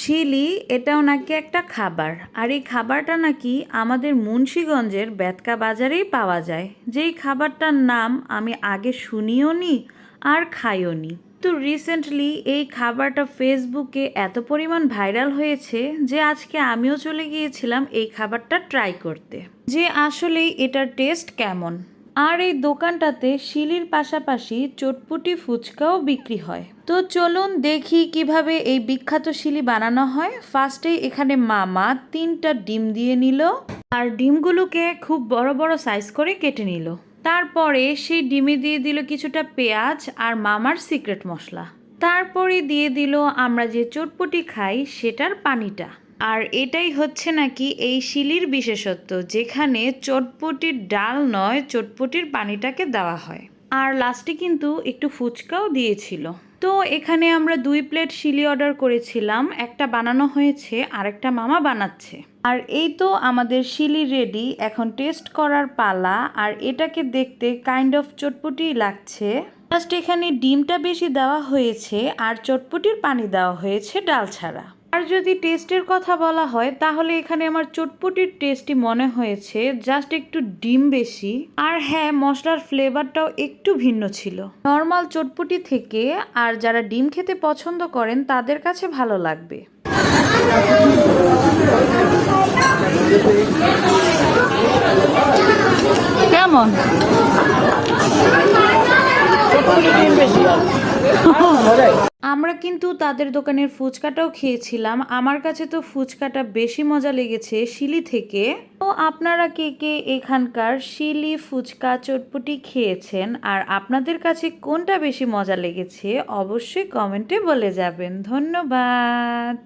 শিলি এটাও নাকি একটা খাবার, আর এই খাবারটা নাকি আমাদের মুন্সিগঞ্জের বেতকা বাজারেই পাওয়া যায়। যেই খাবারটার নাম আমি আগে শুনিও নি আর খাইও নি। তো রিসেন্টলি এই খাবারটা ফেসবুকে এত পরিমাণ ভাইরাল হয়েছে যে আজকে আমিও চলে গিয়েছিলাম এই খাবারটা ট্রাই করতে, যে আসলেই এটার টেস্ট কেমন। আর এই দোকানটাতে শিলির পাশাপাশি চটপটি ফুচকাও বিক্রি হয়। তো চলুন দেখি কিভাবে এই বিখ্যাত শিলি বানানো হয়। ফার্স্টেই এখানে মামা 3টা ডিম দিয়ে নিল, আর ডিমগুলোকে খুব বড় বড় সাইজ করে কেটে নিল। তারপরে সেই ডিমে দিয়ে দিল কিছুটা পেঁয়াজ আর মামার সিক্রেট মশলা। তারপরে দিয়ে দিল আমরা যে চটপটি খাই সেটার পানিটা। আর এটাই হচ্ছে নাকি এই শিলির বিশেষত্ব, যেখানে চটপটির ডাল নয়, চটপটির পানিটাকে দেওয়া হয়। আর লাস্টে কিন্তু একটু ফুচকাও দিয়েছিল। তো এখানে আমরা 2 প্লেট শিলি অর্ডার করেছিলাম, একটা বানানো হয়েছে আর একটা মামা বানাচ্ছে। আর এই তো আমাদের শিলি রেডি, এখন টেস্ট করার পালা। আর এটাকে দেখতে কাইন্ড অফ চটপটি লাগছে। জাস্ট এখানে ডিমটা বেশি দেওয়া হয়েছে আর চটপটির পানি দেওয়া হয়েছে ডাল ছাড়া। আর যদি টেস্টের কথা বলা হয় তাহলে এখানে আমার চটপটির টেস্টই মনে হয়েছে, জাস্ট একটু ডিম বেশি। আর হ্যাঁ, মশলার ফ্লেভারটাও একটু ভিন্ন ছিল নর্মাল চটপটি থেকে। আর যারা ডিম খেতে পছন্দ করেন তাদের কাছে ভালো লাগবে। কেমন? আমরা কিন্তু তাদের দোকানের ফুচকাটাও খেয়েছিলাম। আমার কাছে তো ফুচকাটা বেশি মজা লেগেছে শিলি থেকে। তো আপনারা কে কে এখানকার শিলি ফুচকা চটপটি খেয়েছেন আর আপনাদের কাছে কোনটা বেশি মজা লেগেছে অবশ্যই কমেন্টে বলে যাবেন। ধন্যবাদ।